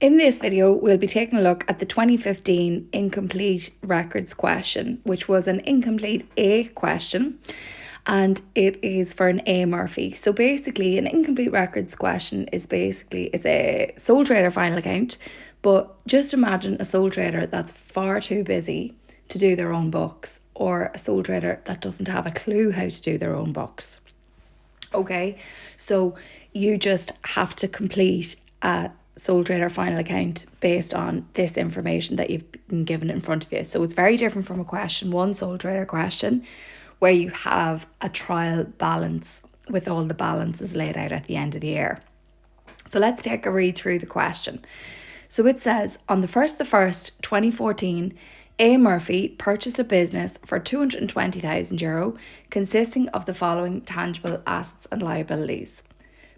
In this video, we'll be taking a look at the 2015 incomplete records question, which was an incomplete A question, and it is for an A Murphy. So basically, an incomplete records question is it's a sole trader final account, but just imagine a sole trader that's far too busy to do their own books, or a sole trader that doesn't have a clue how to do their own books. Okay, so you just have to complete a sole trader final account based on this information that you've been given in front of you. So it's very different from a question one sole trader question where you have a trial balance with all the balances laid out at the end of the year. So let's take a read through the question. So it says, on the 1st of the 1st, 2014, A Murphy purchased a business for €220,000 consisting of the following tangible assets and liabilities.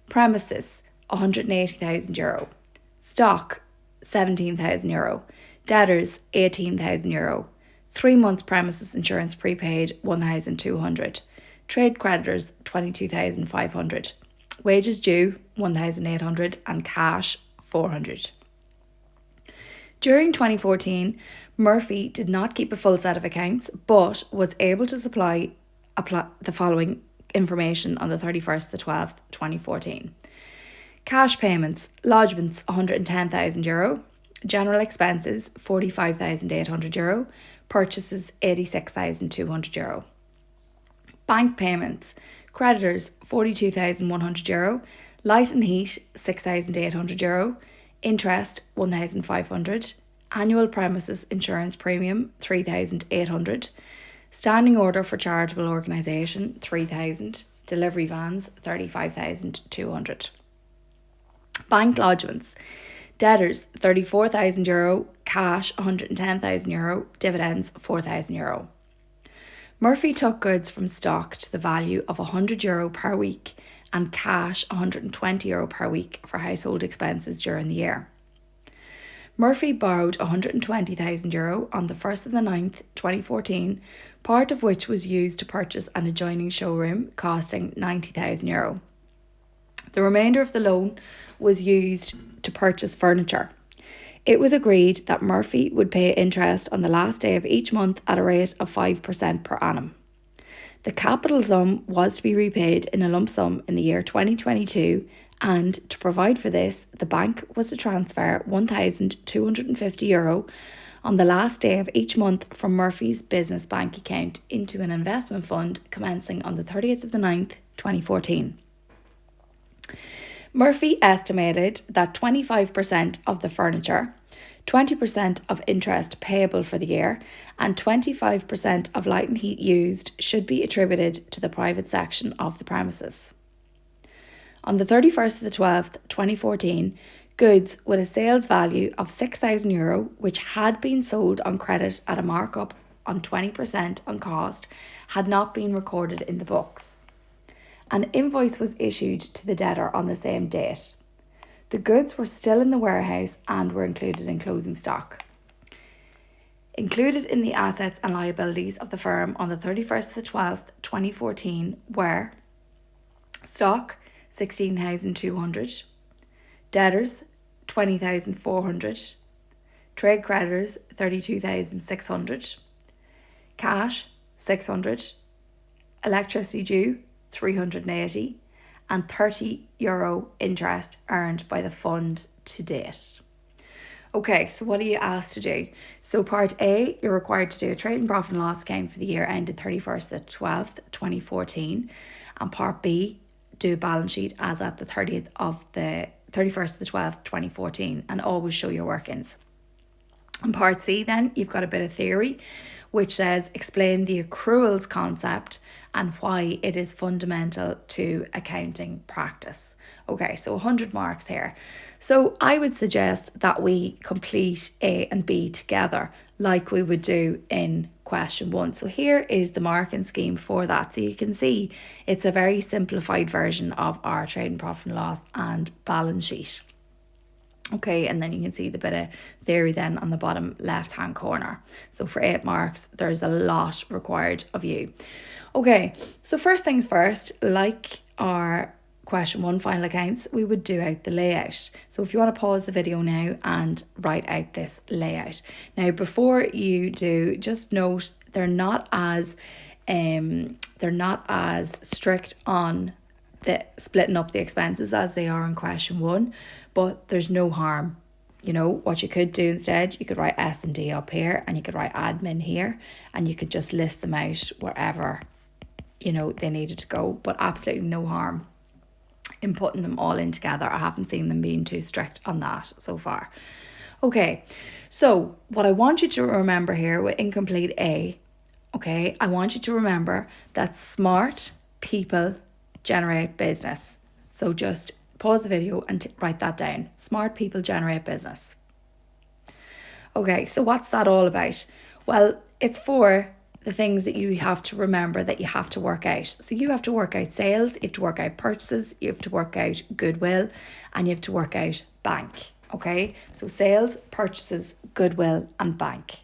Premises, €180,000. Stock, €17,000. Debtors, €18,000. 3 months premises insurance prepaid, €1,200. Trade creditors, €22,500. Wages due, €1,800 and cash, €400. During 2014, Murphy did not keep a full set of accounts, but was able to supply the following information on the 31st of the 12th, 2014. Cash payments, lodgements €110,000, general expenses €45,800, purchases €86,200. Bank payments, creditors €42,100, light and heat €6,800, interest €1,500, annual premises insurance premium €3,800, standing order for charitable organisation €3,000, delivery vans €35,200. Bank lodgements, debtors €34,000, cash €110,000, dividends €4,000. Murphy took goods from stock to the value of €100 per week and cash €120 per week for household expenses during the year. Murphy borrowed €120,000 on the 1st of the 9th, 2014, part of which was used to purchase an adjoining showroom costing €90,000. The remainder of the loan was used to purchase furniture. It was agreed that Murphy would pay interest on the last day of each month at a rate of 5% per annum. The capital sum was to be repaid in a lump sum in the year 2022, and to provide for this, the bank was to transfer €1,250 on the last day of each month from Murphy's business bank account into an investment fund commencing on the 30th of the 9th, 2014. Murphy estimated that 25% of the furniture, 20% of interest payable for the year, and 25% of light and heat used should be attributed to the private section of the premises. On the 31st of the 12th, 2014, goods with a sales value of €6,000, which had been sold on credit at a markup on 20% on cost, had not been recorded in the books. An invoice was issued to the debtor on the same date. The goods were still in the warehouse and were included in closing stock. Included in the assets and liabilities of the firm on the 31st of the 12th, 2014 were stock, €16,200, debtors, €20,400, trade creditors, €32,600, cash, €600, electricity due, €380, and €30 interest earned by the fund to date. Okay, so what are you asked to do? So part A, you're required to do a trading profit and loss account for the year ended 31st of the 12th, 2014. And part B, do a balance sheet as at the 31st of the 12th, 2014, and always show your workings. And part C then, you've got a bit of theory, which says explain the accruals concept and why it is fundamental to accounting practice. Okay, so 100 marks here. So I would suggest that we complete A and B together like we would do in question one. So here is the marking scheme for that. So you can see it's a very simplified version of our trading profit and loss and balance sheet. Okay, and then you can see the bit of theory then on the bottom left hand corner. So for 8 marks, there's a lot required of you. Okay, so first things first, like our question 1 final accounts, we would do out the layout. So if you want to pause the video now and write out this layout. Now before you do, just note they're not as strict on the splitting up the expenses as they are in question 1, but there's no harm. You know, what you could do instead, you could write S&D up here and you could write admin here, and you could just list them out wherever, you know, they needed to go, but absolutely no harm in putting them all in together. I haven't seen them being too strict on that so far. Okay, so what I want you to remember here with incomplete A, okay, I want you to remember that smart people generate business. So just pause the video and write that down. Smart people generate business. Okay, so what's that all about? Well, it's for the things that you have to remember that you have to work out. So you have to work out sales, you have to work out purchases, you have to work out goodwill, and you have to work out bank. Okay, so sales, purchases, goodwill, and bank.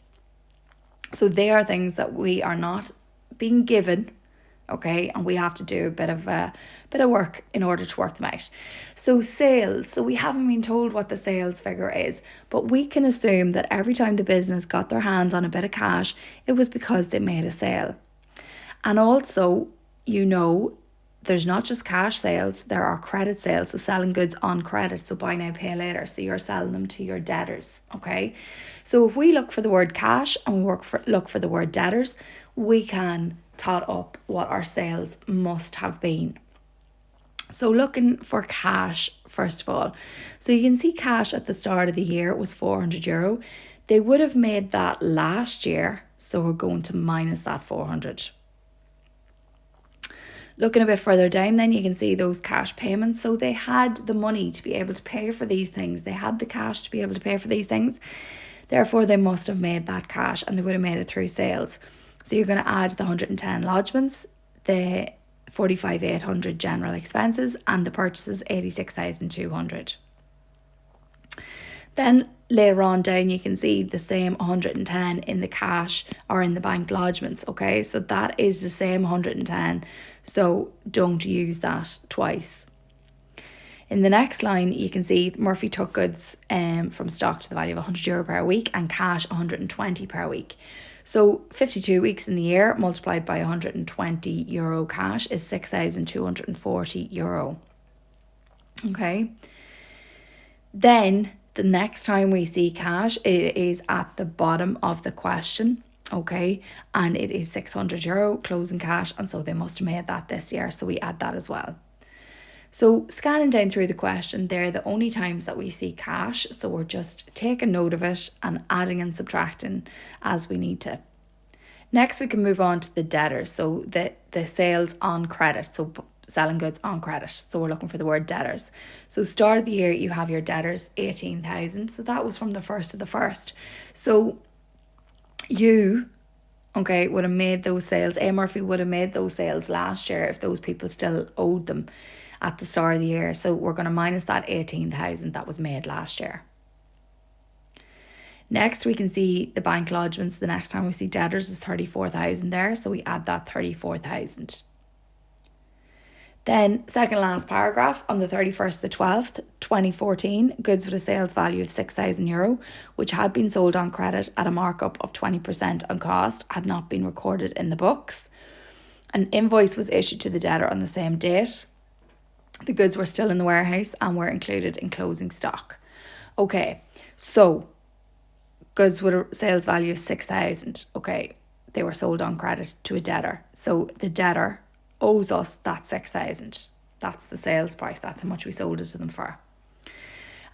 So they are things that we are not being given, okay, and we have to do a bit of work in order to work them out. So sales, so we haven't been told what the sales figure is, but we can assume that every time the business got their hands on a bit of cash, it was because they made a sale. And also, you know, there's not just cash sales, there are credit sales, so selling goods on credit, so buy now, pay later, so you're selling them to your debtors, okay? So if we look for the word cash and we look for the word debtors, we can tot up what our sales must have been. So looking for cash, first of all, so you can see cash at the start of the year was €400. They would have made that last year, so we're going to minus that 400. Looking a bit further down, then you can see those cash payments. So they had the money to be able to pay for these things. They had the cash to be able to pay for these things. Therefore, they must have made that cash, and they would have made it through sales. So you're going to add the 110 lodgements, the 45,800 general expenses, and the purchases 86,200. Then later on down, you can see the same 110 in the cash or in the bank lodgements. Okay, so that is the same 110. So don't use that twice. In the next line, you can see Murphy took goods from stock to the value of €100 per week and cash 120 per week. So 52 weeks in the year multiplied by €120 cash is €6,240. Okay. Then the next time we see cash, it is at the bottom of the question. Okay, and it is €600 closing cash, and so they must have made that this year, so we add that as well. So scanning down through the question, they're the only times that we see cash, so we're just taking note of it and adding and subtracting as we need to. Next, we can move on to the debtors, so the sales on credit, so selling goods on credit, so we're looking for the word debtors. So start of the year, you have your debtors 18,000, so that was from the 1st of the 1st. So you, okay, would have made those sales. A. Murphy would have made those sales last year if those people still owed them at the start of the year. So we're going to minus that 18,000 that was made last year. Next, we can see the bank lodgements. The next time we see debtors is 34,000 there, so we add that 34,000. Then, second last paragraph, on the 31st of the 12th, 2014, goods with a sales value of €6,000, which had been sold on credit at a markup of 20% on cost, had not been recorded in the books. An invoice was issued to the debtor on the same date. The goods were still in the warehouse and were included in closing stock. Okay, so goods with a sales value of 6,000. Okay, they were sold on credit to a debtor. So the debtor owes us that 6,000. That's the sales price. That's how much we sold it to them for.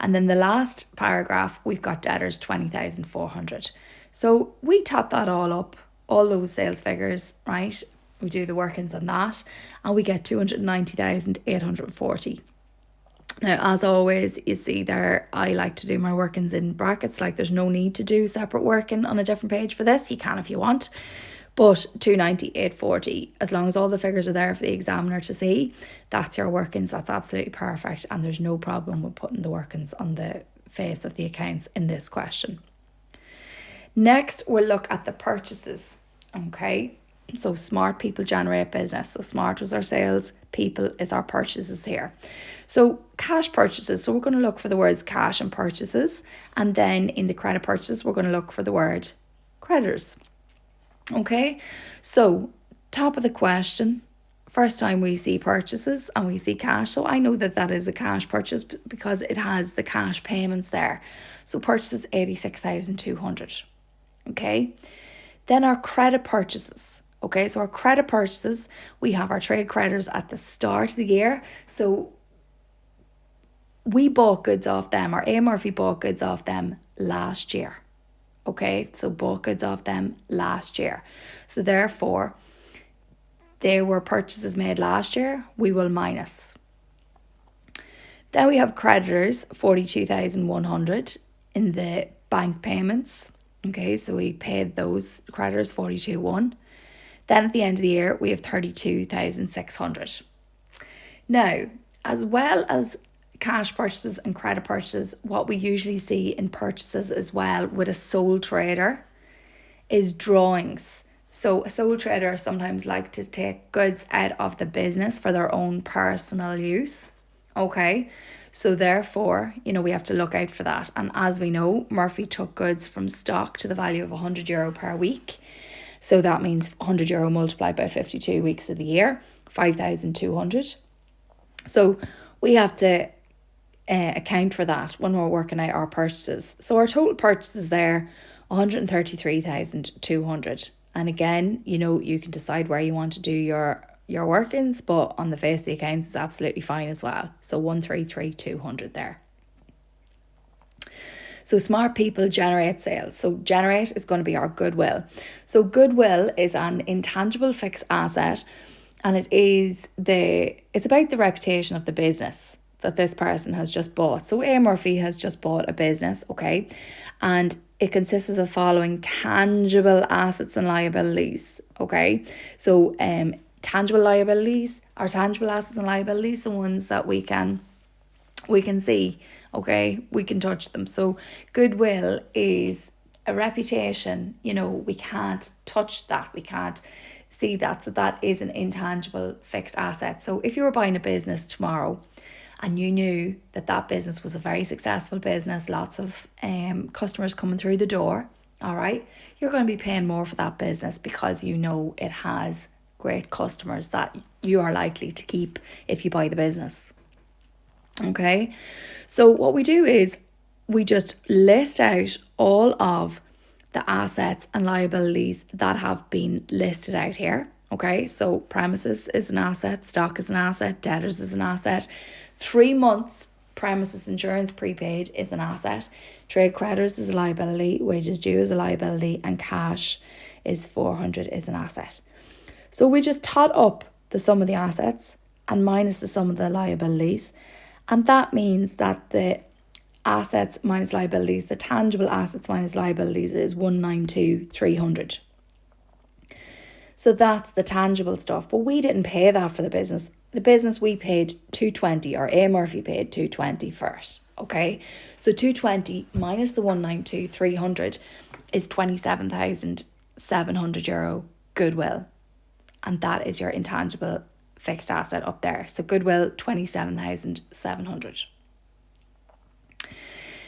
And then the last paragraph, we've got debtors 20,400. So we tot that all up, all those sales figures, right? We do the workings on that, and we get 290,840. Now, as always, you see there, I like to do my workings in brackets. Like, there's no need to do separate working on a different page for this. You can if you want. But 290,840, as long as all the figures are there for the examiner to see, that's your workings. That's absolutely perfect. And there's no problem with putting the workings on the face of the accounts in this question. Next, we'll look at the purchases. Okay. So smart people generate business. So smart was our sales, people is our purchases here. So cash purchases. So we're going to look for the words cash and purchases. And then in the credit purchases, we're going to look for the word creditors. Okay, so top of the question, first time we see purchases and we see cash. So I know that that is a cash purchase because it has the cash payments there. So purchases 86,200. Okay, then our credit purchases. Okay, so our credit purchases, we have our trade creditors at the start of the year. So we bought goods off them, or A. Murphy bought goods off them last year. Okay, so bought goods off them last year. So therefore, there were purchases made last year, we will minus. Then we have creditors, 42,100 in the bank payments. Okay, so we paid those creditors 42,100. Then at the end of the year, we have 32,600. Now, as well as cash purchases and credit purchases, what we usually see in purchases as well with a sole trader is drawings. So a sole trader sometimes like to take goods out of the business for their own personal use. Okay, so therefore, we have to look out for that. And as we know, Murphy took goods from stock to the value of €100 per week. So that means €100 multiplied by 52 weeks of the year, 5,200. So we have to account for that when we're working out our purchases. So our total purchases there, 133,200. And again, you can decide where you want to do your workings, but on the face of the accounts is absolutely fine as well. So 133,200 there. So smart people generate sales. So generate is going to be our goodwill. So goodwill is an intangible fixed asset, and it's about the reputation of the business that this person has just bought. So A. Murphy has just bought a business, okay? And it consists of the following tangible assets and liabilities, okay? So tangible liabilities, or tangible assets and liabilities, the ones that we can see, okay? We can touch them. So goodwill is a reputation, we can't touch that. We can't see that. So that is an intangible fixed asset. So if you were buying a business tomorrow, and you knew that business was a very successful business, lots of customers coming through the door, all right, you're going to be paying more for that business because it has great customers that you are likely to keep if you buy the business. Okay, so what we do is we just list out all of the assets and liabilities that have been listed out here. Okay, so premises is an asset, stock is an asset, debtors is an asset, 3 months premises insurance prepaid is an asset, trade creditors is a liability, wages due is a liability, and cash is 400 is an asset. So we just tot up the sum of the assets and minus the sum of the liabilities, and that means that the assets minus liabilities, the tangible assets minus liabilities, is 192,300. So that's the tangible stuff. But we didn't pay that for the business. The business we paid 220, or A. Murphy paid 220 first. Okay, so 220 minus the 192,300 is 27,700 euro goodwill, and that is your intangible fixed asset up there. So goodwill 27,700.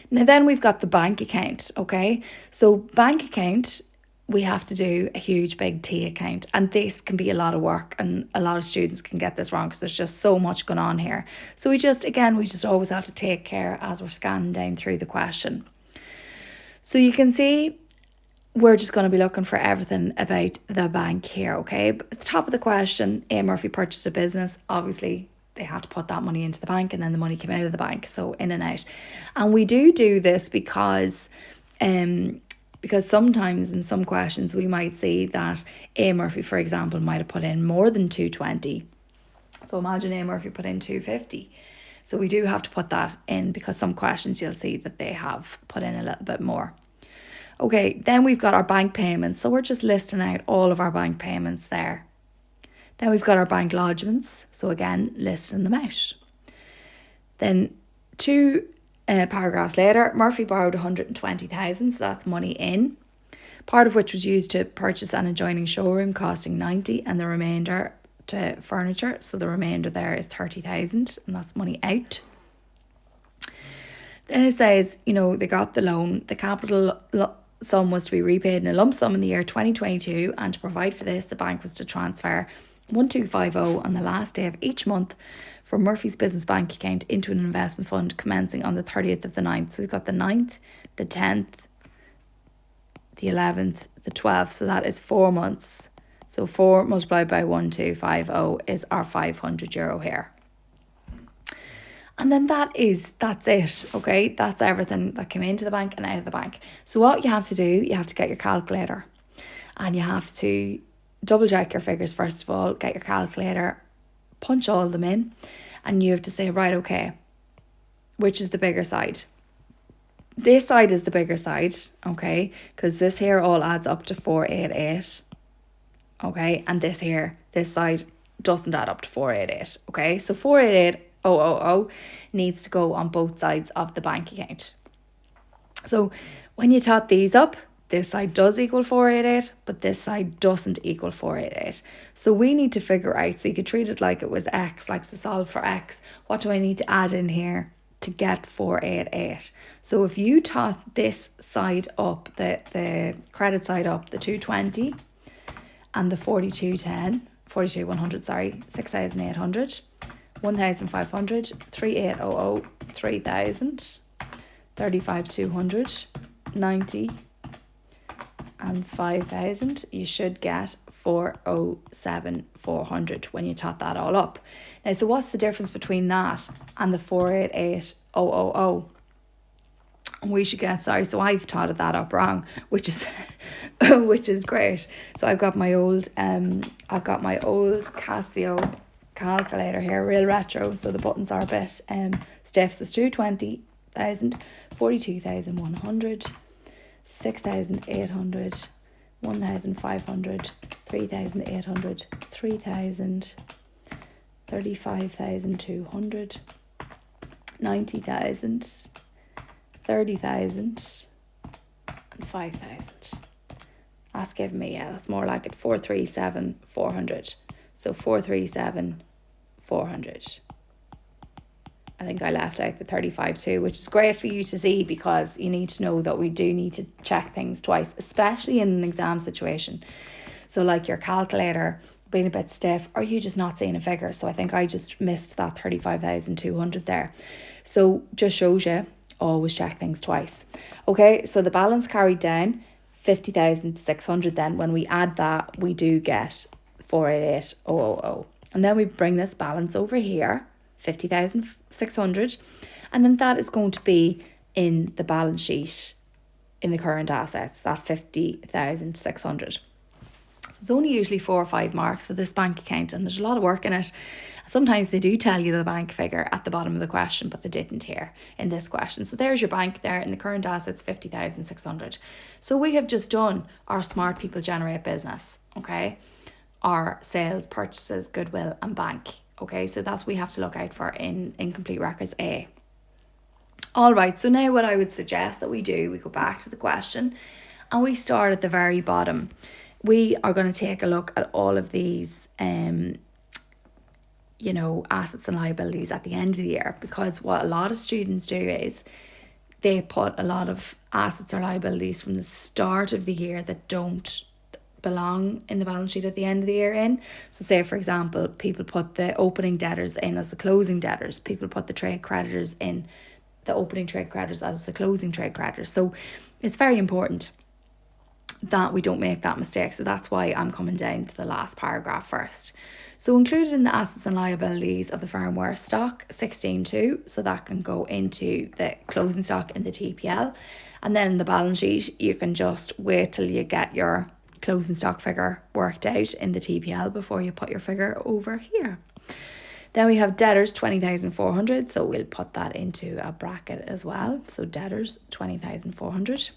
Now then we've got the bank account. Okay, so bank account, we have to do a huge big T account, and this can be a lot of work, and a lot of students can get this wrong because there's just so much going on here. So we just always have to take care as we're scanning down through the question. So you can see we're just going to be looking for everything about the bank here, okay? But at the top of the question, A. Murphy purchased a business. Obviously, they had to put that money into the bank, and then the money came out of the bank, so in and out. And we do this because sometimes in some questions we might see that A. Murphy, for example, might have put in more than 220. So imagine A. Murphy put in 250. So we do have to put that in because some questions you'll see that they have put in a little bit more. Okay, then we've got our bank payments. So we're just listing out all of our bank payments there. Then we've got our bank lodgements. So again, listing them out. Then two paragraphs later, Murphy borrowed 120,000, so that's money in. part of which was used to purchase an adjoining showroom costing 90, and the remainder to furniture. So the remainder there is 30,000, and that's money out. Then it says, they got the loan. The capital sum was to be repaid in a lump sum in the year 2022, and to provide for this, the bank was to transfer 1250 on the last day of each month from Murphy's business bank account into an investment fund commencing on the 30th of the 9th. So we've got the 9th, the 10th, the 11th, the 12th. So that is 4 months. So 4 multiplied by 1250 is our €500 here. And then that's it, okay? That's everything that came into the bank and out of the bank. So what you have to do, you have to get your calculator, and you have to double check your figures first of all, get your calculator, punch all of them in, and you have to say, right, okay, which is the bigger side? This side is the bigger side, okay? Because this here all adds up to 488, okay? And this side doesn't add up to 488, okay? So 488,000 needs to go on both sides of the bank account. So when you tot these up, this side does equal 488, but this side doesn't equal 488. So we need to figure out, so you could treat it like it was X, like to solve for X, what do I need to add in here to get 488? So if you tot this side up, the credit side up, the 220 and the 42100, 6,800, 1,500, 3,800, 3,000, 35,200, 90, and 5,000, you should get 407,400 when you tot that all up. Now, so what's the difference between that and the 488,000? We should get, so I've totted that up wrong, which is which is great. So I've got my old Casio calculator here, real retro, so the buttons are a bit stiff. So it's 220,000, 42,100, 6,800, 1,500, 3,800, 3,000, 35,200, 90,000, 30,000, and 5,000. That's giving me, that's more like it, 437,400. So 437,400. I think I left out the 35 too, which is great for you to see, because you need to know that we do need to check things twice, especially in an exam situation. So like your calculator being a bit stiff, or you just not seeing a figure. So I think I just missed that 35,200 there. So just shows you, always check things twice. Okay, so the balance carried down, 50,600. Then when we add that, we do get 488,000. And then we bring this balance over here, 50,600, and then that is going to be in the balance sheet in the current assets, that 50,600. So it's only usually 4 or 5 marks for this bank account, and there's a lot of work in it. Sometimes they do tell you the bank figure at the bottom of the question, but they didn't here in this question. So there's your bank there in the current assets, 50,600. So we have just done our smart people generate business, okay? Our sales, purchases, goodwill, and bank. Okay, so that's what we have to look out for in incomplete records A. All right, so now what I would suggest that we do, we go back to the question and we start at the very bottom. We are going to take a look at all of these assets and liabilities at the end of the year, because what a lot of students do is they put a lot of assets or liabilities from the start of the year that don't belong in the balance sheet at the end of the year in. So say, for example, people put the opening debtors in as the closing debtors. People put the trade creditors in, the opening trade creditors as the closing trade creditors. So it's very important that we don't make that mistake. So that's why I'm coming down to the last paragraph first. So included in the assets and liabilities of the firm were stock, 16.2, so that can go into the closing stock in the TPL. And then in the balance sheet, you can just wait till you get your closing stock figure worked out in the TPL before you put your figure over here. Then we have debtors, 20,400, so we'll put that into a bracket as well. So debtors, 20,400.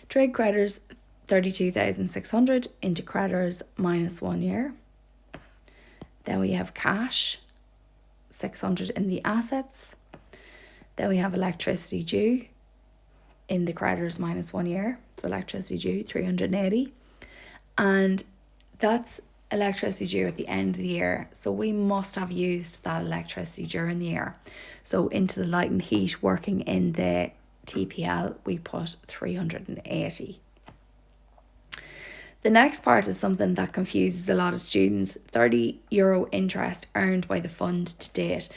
Trade creditors, 32,600 into creditors minus 1 year. Then we have cash, 600 in the assets. Then we have electricity due, in the creditors minus 1 year. So electricity due, 380. And that's electricity due at the end of the year. So we must have used that electricity during the year. So into the light and heat working in the TPL, we put 380. The next part is something that confuses a lot of students. €30 interest earned by the fund to date.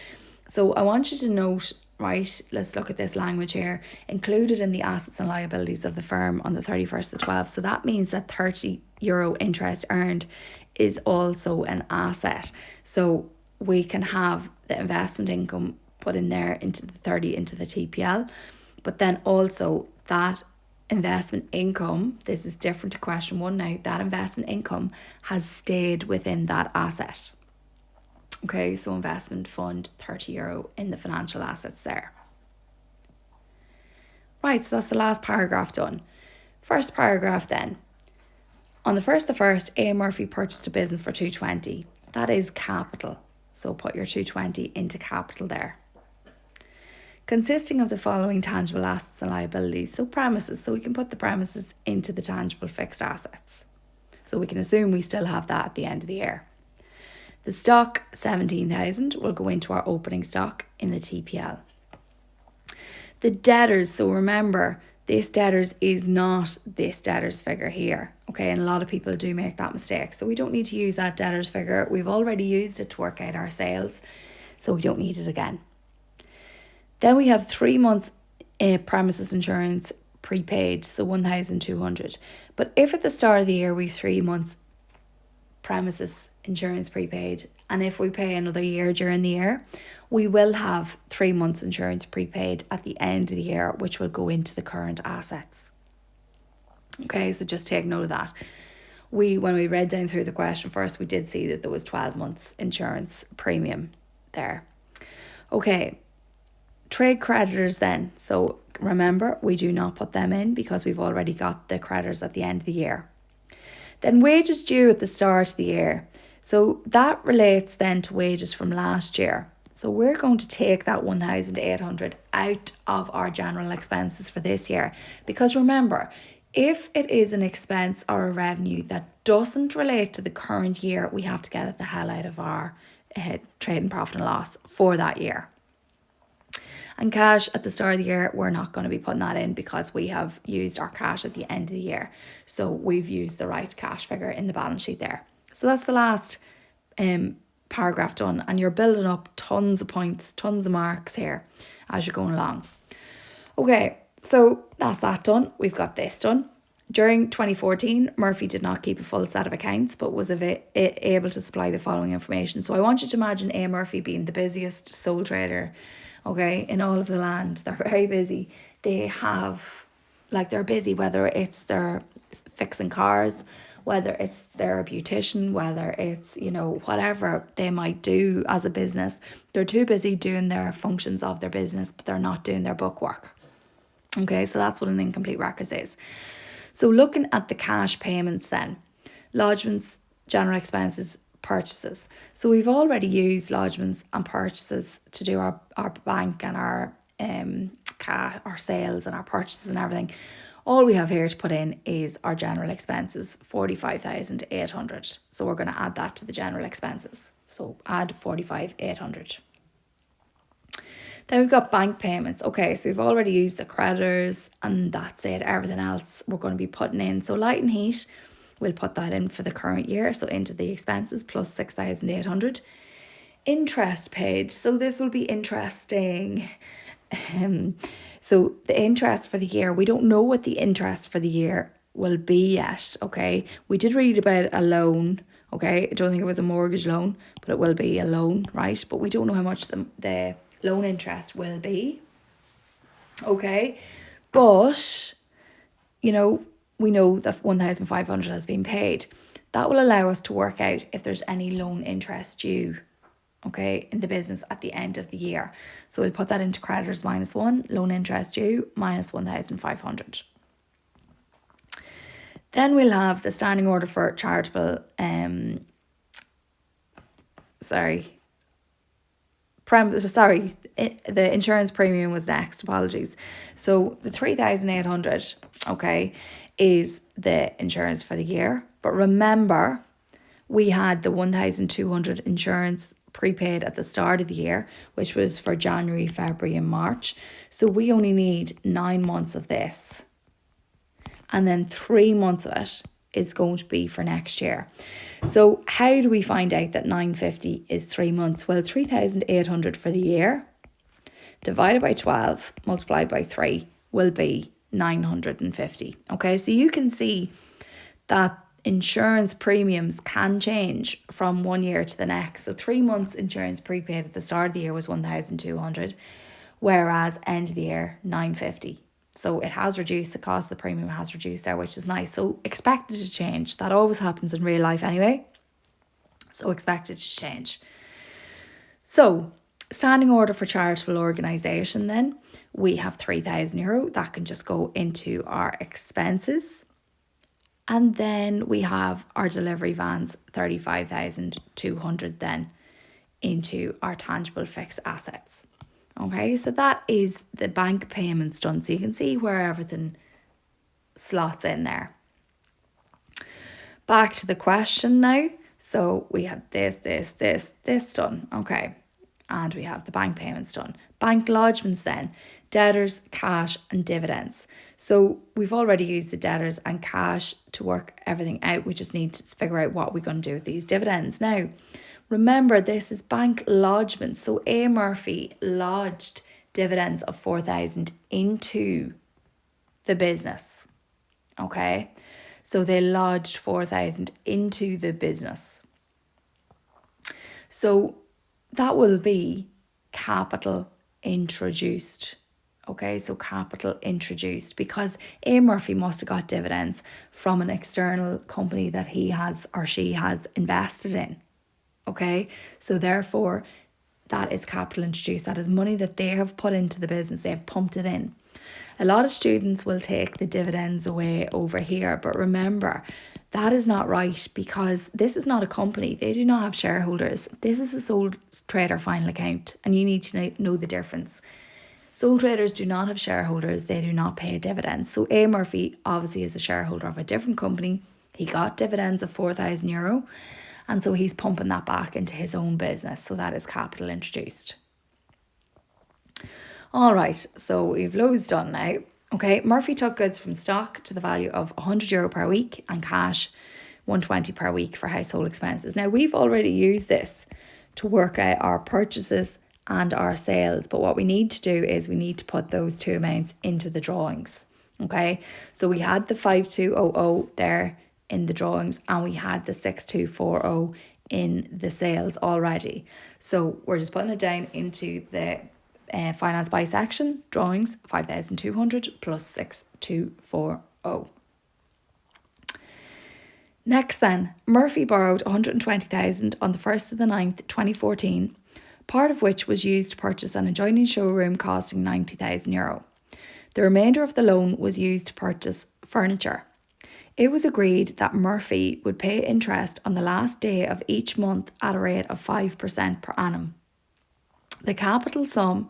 So I want you to note, right, let's look at this language here, included in the assets and liabilities of the firm on the 31st of 12. So that means that €30 interest earned is also an asset. So we can have the investment income put in there into the 30 into the TPL, but then also that investment income, this is different to question 1 now, that investment income has stayed within that asset. Okay, so investment fund, €30 in the financial assets there. Right, so that's the last paragraph done. First paragraph then. On the 1st of the 1st, A. Murphy purchased a business for 220. That is capital. So put your 220 into capital there. Consisting of the following tangible assets and liabilities. So premises. So we can put the premises into the tangible fixed assets. So we can assume we still have that at the end of the year. The stock, 17,000, will go into our opening stock in the TPL. The debtors, so remember, this debtors is not this debtors figure here. Okay, and a lot of people do make that mistake. So we don't need to use that debtors figure. We've already used it to work out our sales, so we don't need it again. Then we have 3 months premises insurance prepaid, so 1,200. But if at the start of the year we've 3 months premises insurance prepaid, and if we pay another year during the year, we will have 3 months insurance prepaid at the end of the year, which will go into the current assets. Okay, so just take note of that. When we read down through the question first, we did see that there was 12 months insurance premium there. Okay, trade creditors then. So remember, we do not put them in because we've already got the creditors at the end of the year. Then wages due at the start of the year. So that relates then to wages from last year. So we're going to take that 1,800 out of our general expenses for this year. Because remember, if it is an expense or a revenue that doesn't relate to the current year, we have to get it the hell out of our trading profit and loss for that year. And cash at the start of the year, we're not going to be putting that in because we have used our cash at the end of the year. So we've used the right cash figure in the balance sheet there. So that's the last paragraph done. And you're building up tons of points, tons of marks here as you're going along. Okay, so that's that done. We've got this done. During 2014, Murphy did not keep a full set of accounts, but was able to supply the following information. So I want you to imagine A. Murphy being the busiest sole trader, okay, in all of the land. They're very busy. They're busy, whether it's they're fixing cars, whether it's they're a beautician, whether it's, whatever they might do as a business. They're too busy doing their functions of their business, but they're not doing their book work. Okay, so that's what an incomplete records is. So looking at the cash payments then, lodgements, general expenses, purchases. So we've already used lodgements and purchases to do our bank and our sales and our purchases and everything. All we have here to put in is our general expenses, 45,800. So we're going to add that to the general expenses. So add 45,800. Then we've got bank payments. Okay, so we've already used the creditors and that's it. Everything else we're going to be putting in. So light and heat, we'll put that in for the current year. So into the expenses plus 6,800. Interest paid. So this will be interesting. So the interest for the year, we don't know what the interest for the year will be yet, okay? We did read about a loan, okay? I don't think it was a mortgage loan, but it will be a loan, right? But we don't know how much the loan interest will be, okay? But, we know that 1,500 has been paid. That will allow us to work out if there's any loan interest due, okay, in the business at the end of the year. So we'll put that into creditors -1, loan interest due -1,500. Then we'll have the standing order for charitable the insurance premium was next, apologies. So the 3,800, okay, is the insurance for the year. But remember, we had the 1,200 insurance prepaid at the start of the year, which was for January, February and March. So we only need 9 months of this. And then 3 months of it is going to be for next year. So how do we find out that 950 is 3 months? Well, 3,800 for the year divided by 12 multiplied by 3 will be 950. Okay, so you can see that insurance premiums can change from one year to the next. So 3 months insurance prepaid at the start of the year was 1,200, whereas end of the year 950. So it has reduced, the cost of the premium has reduced there, which is nice. So expect it to change. That always happens in real life anyway. So expect it to change. So standing order for charitable organisation then, we have €3,000. That can just go into our expenses. And then we have our delivery vans, 35,200 then into our tangible fixed assets. Okay, so that is the bank payments done. So you can see where everything slots in there. Back to the question now. So we have this done. Okay, and we have the bank payments done. Bank lodgements then, debtors, cash and dividends. So we've already used the debtors and cash to work everything out. We just need to figure out what we're going to do with these dividends. Now, remember, this is bank lodgements. So A. Murphy lodged dividends of 4,000 into the business. Okay, so they lodged 4,000 into the business. So that will be capital introduced. Okay, so capital introduced because A. Murphy must have got dividends from an external company that he has or she has invested in. Okay, so therefore that is capital introduced. That is money that they have put into the business, they have pumped it in. A lot of students will take the dividends away over here, but remember, that is not right because this is not a company. They do not have shareholders. This is a sole trader final account and you need to know the difference. Sole traders do not have shareholders. They do not pay dividends. So A. Murphy obviously is a shareholder of a different company. He got dividends of €4,000 and so he's pumping that back into his own business. So that is capital introduced. All right, so we've loads done now. Okay, Murphy took goods from stock to the value of €100 per week and cash $120 per week for household expenses. Now, we've already used this to work out our purchases and our sales, but what we need to do is we need to put those two amounts into the drawings. Okay, so we had the 5200 there in the drawings and we had the 6240 in the sales already. So we're just putting it down into the finance by section, drawings 5,200 plus 6240. Next then, Murphy borrowed 120,000 on the 1st of the 9th, 2014, part of which was used to purchase an adjoining showroom costing €90,000. The remainder of the loan was used to purchase furniture. It was agreed that Murphy would pay interest on the last day of each month at a rate of 5% per annum. The capital sum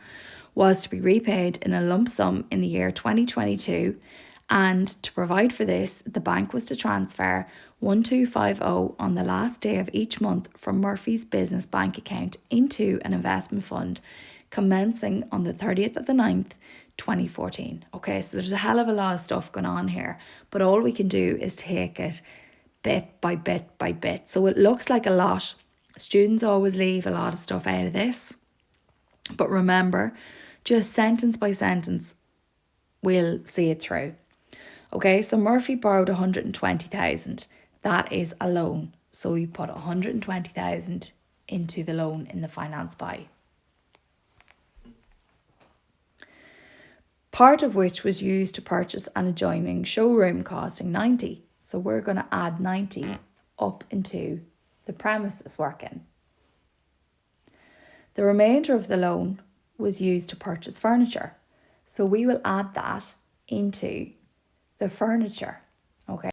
was to be repaid in a lump sum in the year 2022, and to provide for this, the bank was to transfer 1,250 on the last day of each month from Murphy's business bank account into an investment fund commencing on the 30th of the 9th, 2014. Okay, so there's a hell of a lot of stuff going on here, but all we can do is take it bit by bit by bit. So it looks like a lot. Students always leave a lot of stuff out of this, but remember, just sentence by sentence, we'll see it through. Okay, so Murphy borrowed 120,000. That is a loan. So we put 120,000 into the loan in the finance buy. Part of which was used to purchase an adjoining showroom costing 90. So we're going to add 90 up into the premises working. The remainder of the loan was used to purchase furniture. So we will add that into the furniture. Okay.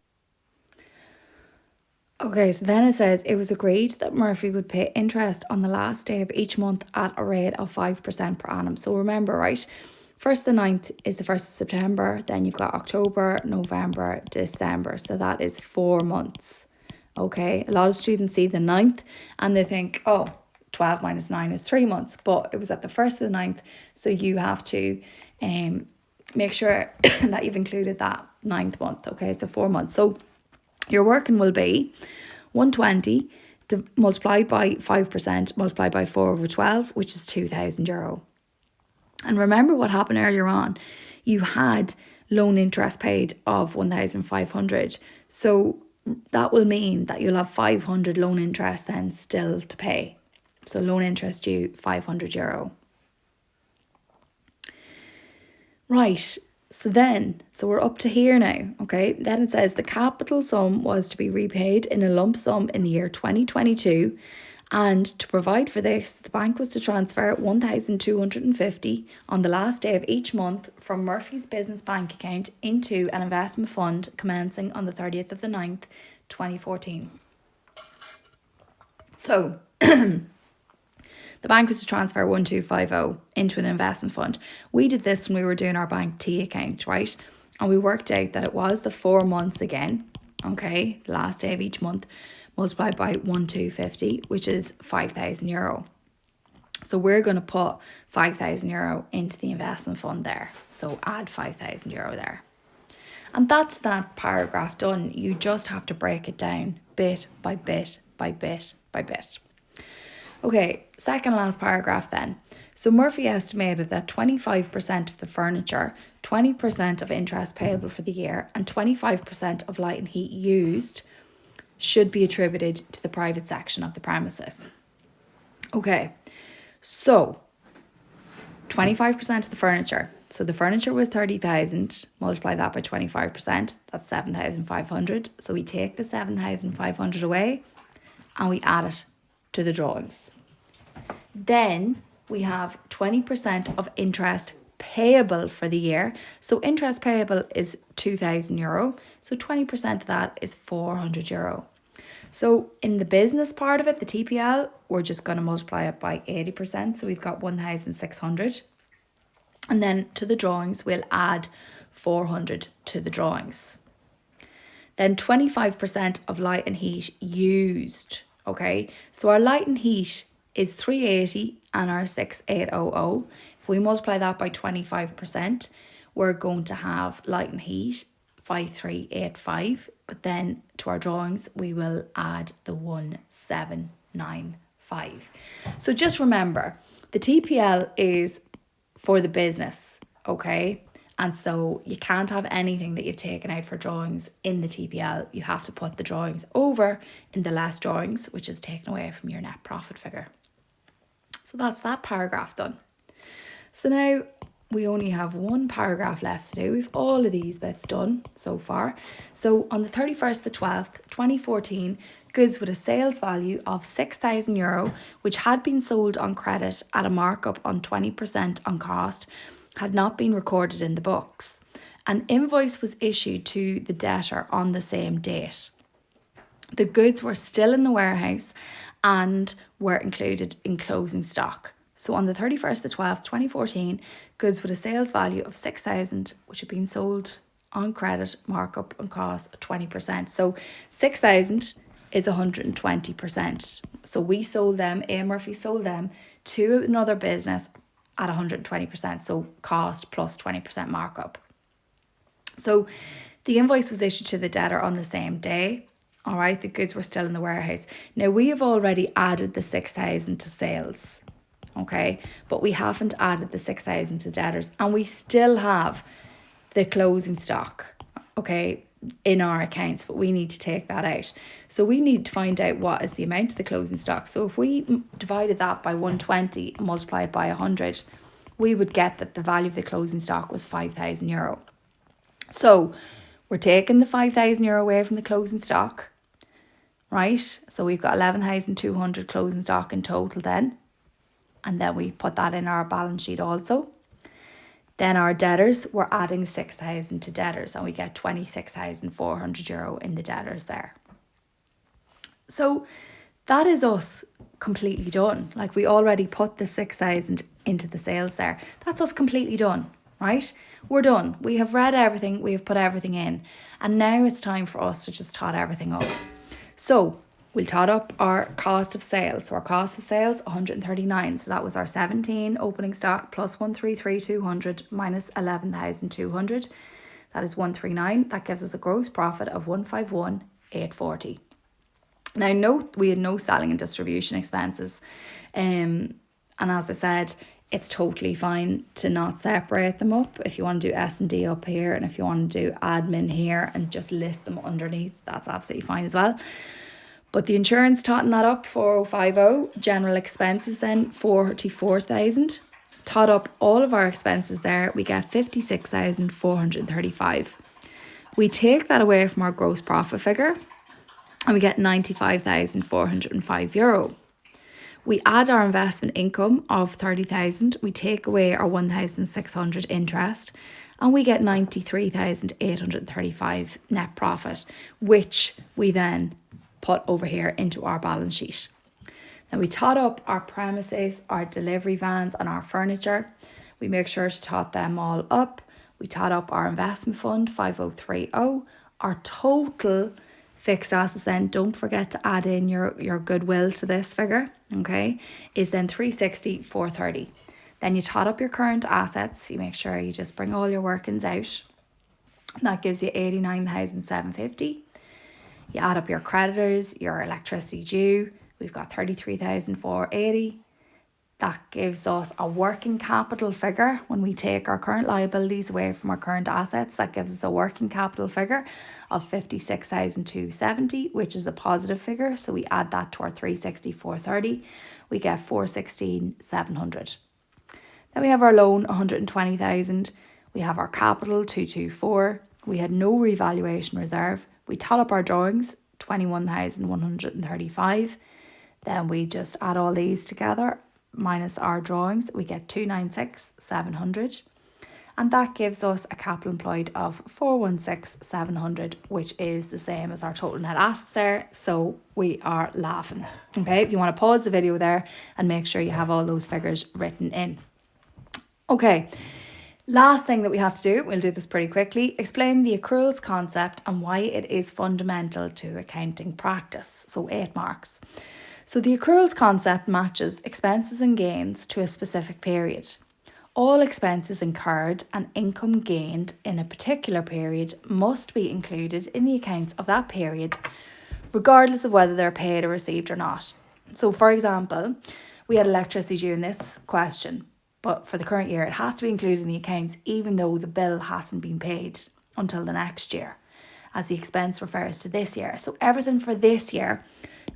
Okay, so then it says it was agreed that Murphy would pay interest on the last day of each month at a rate of 5% per annum. So remember, right? 1st to the 9th is the 1st of September. Then you've got October, November, December. So that is 4 months. Okay, a lot of students see the 9th and they think, oh, 12 minus 9 is 3 months. But it was at the 1st to the 9th. So you have to make sure that you've included that 9th month. Okay, so 4 months. So your working will be 120 multiplied by 5% multiplied by 4 over 12, which is €2,000. And remember what happened earlier on. You had loan interest paid of 1,500. So that will mean that you'll have 500 loan interest then still to pay. So loan interest due €500. Right. So we're up to here now, okay? Then it says the capital sum was to be repaid in a lump sum in the year 2022, and to provide for this, the bank was to transfer 1,250 on the last day of each month from Murphy's business bank account into an investment fund commencing on the 30th of the 9th, 2014. So the bank was to transfer 1,250 into an investment fund. We did this when we were doing our bank T account, right? And we worked out that it was the 4 months again, okay? The last day of each month multiplied by 1,250, which is €5,000. So we're going to put €5,000 into the investment fund there. So add €5,000 there. And that's that paragraph done. You just have to break it down bit by bit by bit by bit. Okay, second last paragraph then. So Murphy estimated that 25% of the furniture, 20% of interest payable for the year, and 25% of light and heat used should be attributed to the private section of the premises. Okay, so 25% of the furniture. So the furniture was 30,000, multiply that by 25%, that's 7,500. So we take the 7,500 away and we add it to the drawings. Then we have 20% of interest payable for the year. So interest payable is €2,000. So 20% of that is €400. So in the business part of it, the TPL, we're just going to multiply it by 80%. So we've got 1,600. And then to the drawings, we'll add 400 to the drawings. Then 25% of light and heat used. Okay, so our light and heat is 380 and our 6800. If we multiply that by 25%, we're going to have light and heat 5385, but then to our drawings we will add the 1795. So just remember, the TPL is for the business, okay? And so you can't have anything that you've taken out for drawings in the TPL. You have to put the drawings over in the less drawings, which is taken away from your net profit figure. So that's that paragraph done. So now we only have one paragraph left to do. We've all of these bits done so far. So on the 31st of the 12th, 2014, goods with a sales value of €6,000, which had been sold on credit at a markup on 20% on cost, had not been recorded in the books. An invoice was issued to the debtor on the same date. The goods were still in the warehouse and were included in closing stock. So on the 31st of the 12th, 2014, goods with a sales value of 6,000, which had been sold on credit, markup on cost of 20%. So 6,000 is 120%. So we sold them, A. Murphy sold them to another business at 120%, so cost plus 20% markup. So the invoice was issued to the debtor on the same day. All right, the goods were still in the warehouse. Now we have already added the 6,000 to sales, okay, but we haven't added the 6,000 to debtors, and we still have the closing stock, okay, in our accounts, but we need to take that out. So we need to find out what is the amount of the closing stock. So if we divided that by 120 and multiplied by 100, we would get that the value of the closing stock was €5,000. So we're taking the €5,000 away from the closing stock, right? So we've got 11,200 closing stock in total then. And then we put that in our balance sheet also. Then our debtors, we're adding 6,000 to debtors, and we get €26,400 in the debtors there. So that is us completely done. Like, we already put the 6,000 into the sales there. That's us completely done, right? We're done. We have read everything. We have put everything in. And now it's time for us to just tot everything up. So we'll tot up our cost of sales. So our cost of sales, 139. So that was our 17 opening stock plus 133,200 minus 11,200. That is 139. That gives us a gross profit of 151,840. Now, note we had no selling and distribution expenses. And as I said, it's totally fine to not separate them up. If you want to do S&D up here, and if you want to do admin here and just list them underneath, that's absolutely fine as well. But the insurance totting that up, 4050. General expenses then, 44,000. Tot up all of our expenses there, we get 56,435. We take that away from our gross profit figure, and we get €95,405. We add our investment income of 30,000. We take away our 1,600 interest, and we get 93,835 net profit, which we then put over here into our balance sheet. Then we tot up our premises, our delivery vans, and our furniture. We make sure to tot them all up. We tot up our investment fund, 5030. Our total fixed assets then, don't forget to add in your goodwill to this figure, okay, is then 360,430. Then you tot up your current assets. You make sure you just bring all your workings out. That gives you 89,750. You add up your creditors, your electricity due. We've got 33,480. That gives us a working capital figure. When we take our current liabilities away from our current assets, that gives us a working capital figure of 56,270, which is a positive figure. So we add that to our 360,430. We get 416,700. Then we have our loan, 120,000. We have our capital, 224. We had no revaluation reserve. We tot up our drawings, 21,135. Then we just add all these together minus our drawings. We get 296,700. And that gives us a capital employed of 416,700, which is the same as our total net assets there. So we are laughing. Okay, if you want to pause the video there and make sure you have all those figures written in. Okay, last thing that we have to do, we'll do this pretty quickly, explain the accruals concept and why it is fundamental to accounting practice. So 8 marks. So the accruals concept matches expenses and gains to a specific period. All expenses incurred and income gained in a particular period must be included in the accounts of that period, regardless of whether they're paid or received or not. So for example, we had electricity due in this question, but for the current year, it has to be included in the accounts even though the bill hasn't been paid until the next year, as the expense refers to this year. So everything for this year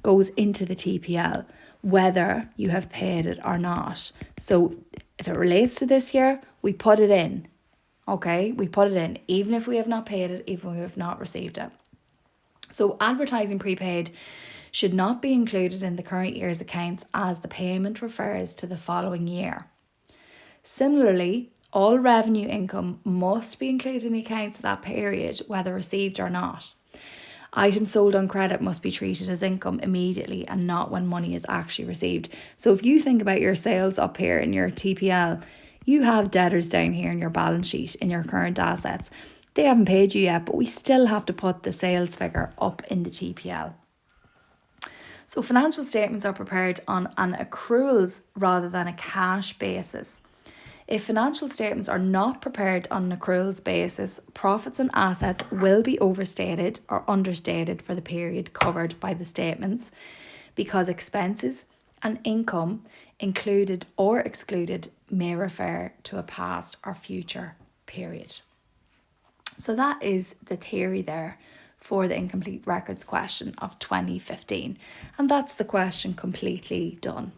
goes into the TPL, whether you have paid it or not. So if it relates to this year, we put it in. Okay, we put it in, even if we have not paid it, even if we have not received it. So advertising prepaid should not be included in the current year's accounts as the payment refers to the following year. Similarly, all revenue income must be included in the accounts of that period, whether received or not. Items sold on credit must be treated as income immediately and not when money is actually received. So if you think about your sales up here in your TPL, you have debtors down here in your balance sheet in your current assets. They haven't paid you yet, but we still have to put the sales figure up in the TPL. So financial statements are prepared on an accruals rather than a cash basis. If financial statements are not prepared on an accruals basis, profits and assets will be overstated or understated for the period covered by the statements because expenses and income included or excluded may refer to a past or future period. So that is the theory there for the incomplete records question of 2015. And that's the question completely done.